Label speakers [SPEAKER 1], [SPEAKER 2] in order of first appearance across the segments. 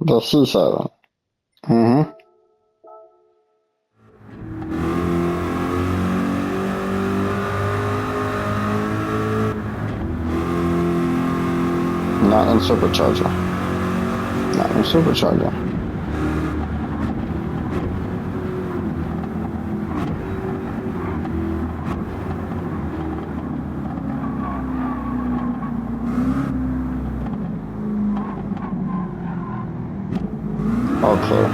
[SPEAKER 1] The C7. Mm-hmm. Not in supercharger. Not in supercharger. Okay.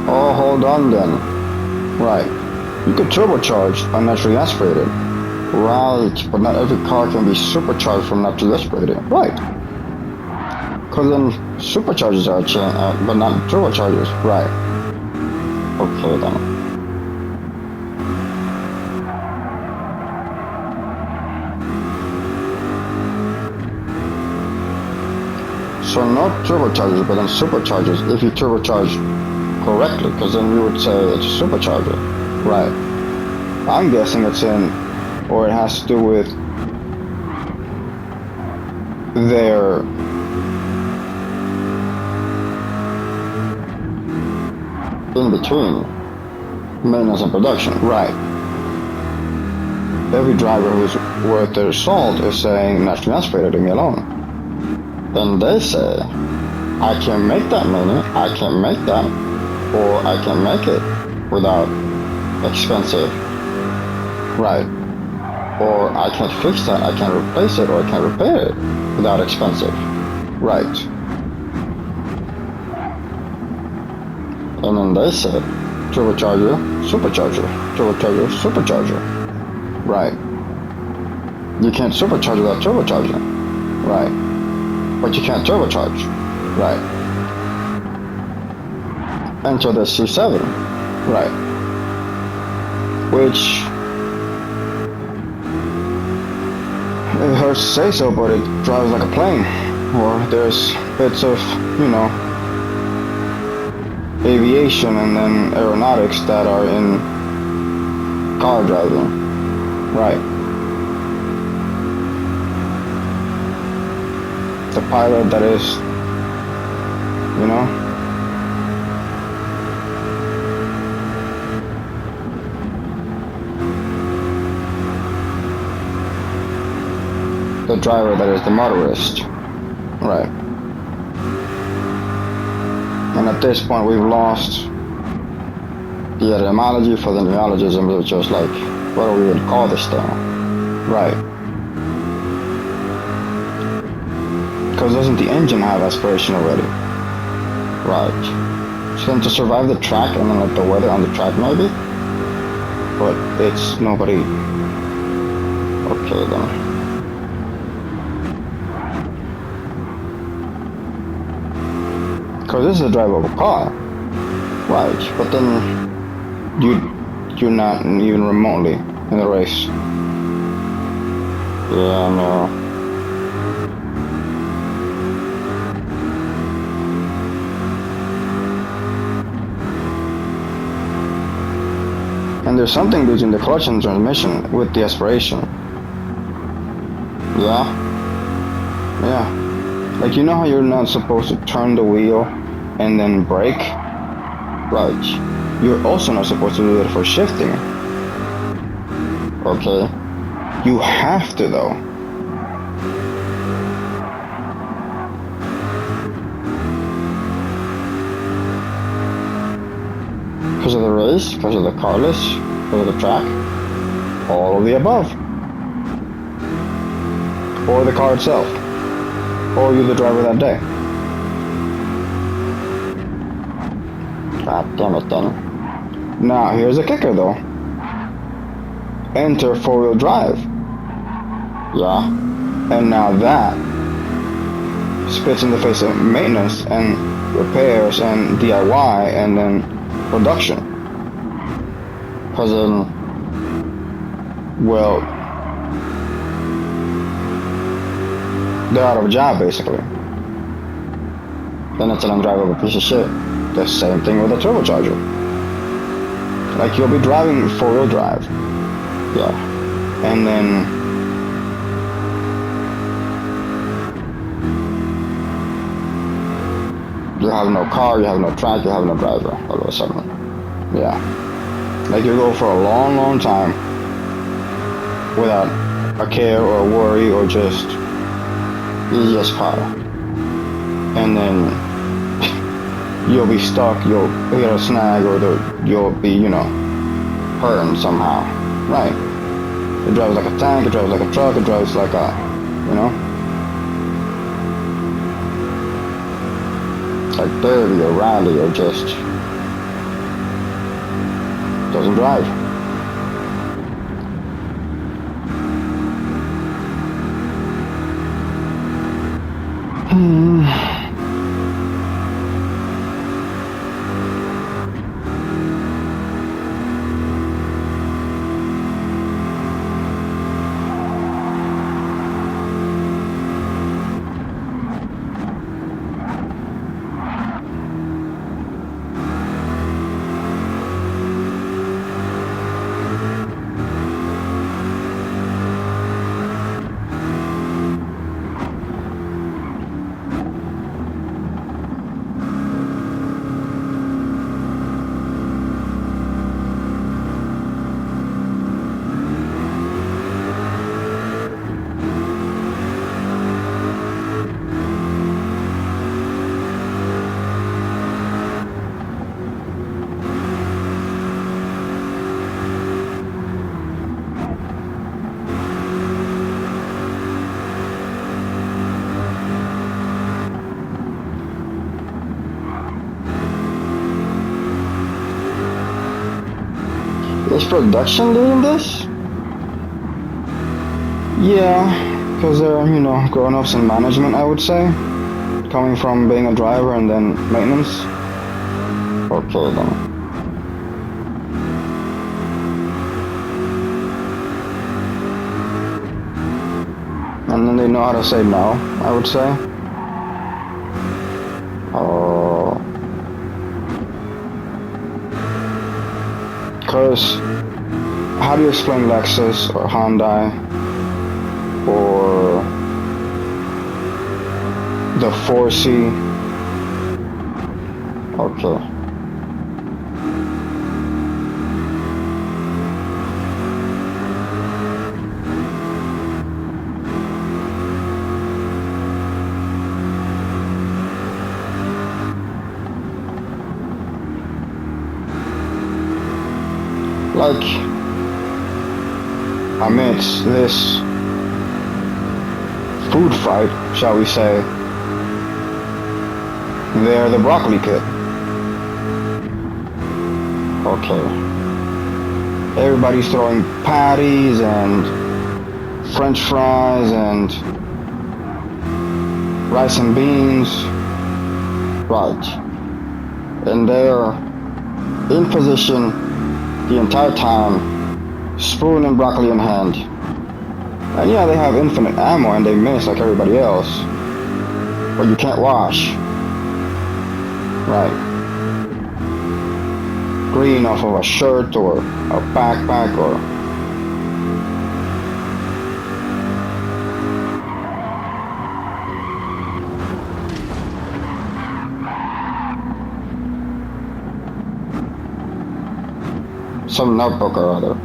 [SPEAKER 1] Oh, hold on then. Right. You could turbocharge a naturally aspirated. Right, but not every car can be supercharged from naturally aspirated. Right. Because then superchargers are but not turbochargers. Right. Okay then. So not turbochargers, but then superchargers if you turbocharge correctly, because then you would say it's a supercharger. Right. I'm guessing it's in, or it has to do with their in between maintenance and production. Right. Every driver who's worth their salt is saying naturally aspirated, leave me alone. Then they say, I can make that money, I can make that, or I can make it without expensive. Right. Or I can fix that, I can replace it, or I can repair it without expensive. Right. And then they said, turbocharger, supercharger, turbocharger, supercharger. Right. You can't supercharge without turbocharging. Right. But you can't turbocharge. Right. Enter the C7. Right. Which it hurts to say so, but it drives like a plane. Or there's bits of, aviation and then aeronautics that are in car driving. Right. The pilot that is, the driver that is the motorist. Right. And at this point we've lost the etymology for the neologism, which was like, what do we would call this thing? Right. Because doesn't the engine have aspiration already? Right. So then to survive the track and then like the weather on the track maybe? But it's nobody. Okay then. Because this is a drive of a car. Right. But then you're not even remotely in the race. Yeah, no. And there's something between the clutch and transmission with the aspiration. Yeah? Yeah. Like, you know how you're not supposed to turn the wheel and then brake? Right. You're also not supposed to do it for shifting. Okay? You have to though. Because of the race, because of the car list, because of the track, all of the above. Or the car itself. or you're the driver that day. God damn it then. Now here's a kicker though. Enter four-wheel drive. Yeah. And now that spits in the face of maintenance and repairs and DIY and then production. Because then, well, they're out of a job basically. Then it's an undrivable piece of shit. The same thing with a turbocharger. Like you'll be driving four-wheel drive. Yeah. And then you have no car, you have no track, you have no driver all of a sudden. Yeah. Like you go for a long, long time without a care or a worry or just car. And then you'll be stuck, you'll hit a snag or you'll be, hurting somehow. Right. It drives like a tank, it drives like a truck, it drives like a, like dirty or rally or just doesn't drive. Is production doing this? Yeah, because they're, grown-ups in management, I would say. Coming from being a driver and then maintenance. Okay, then. And then they know how to say no, I would say. Because how do you explain Lexus or Hyundai or the 4C? Okay. Like, amidst this food fight, shall we say, they're the broccoli kid. Okay. Everybody's throwing patties and French fries and rice and beans. Right. And they're in position the entire time, spoon and broccoli in hand. And yeah, they have infinite ammo and they miss like everybody else. But you can't wash. Right. Green off of a shirt or a backpack or some notebook or other.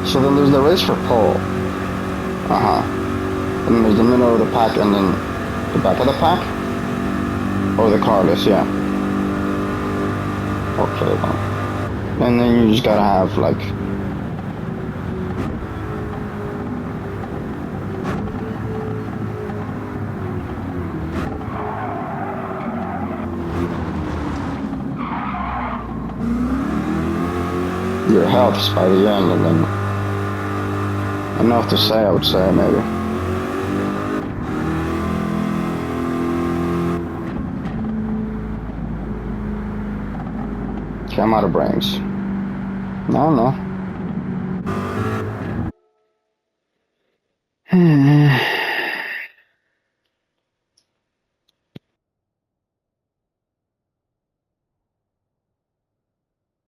[SPEAKER 1] So then there's the race for pole. Uh-huh. And then there's the middle of the pack and then the back of the pack? Or the carless, yeah. Okay, then. And then you just gotta have, like... your healths by the end, and then... enough to say, I would say, maybe. Okay, I'm out of brains. No.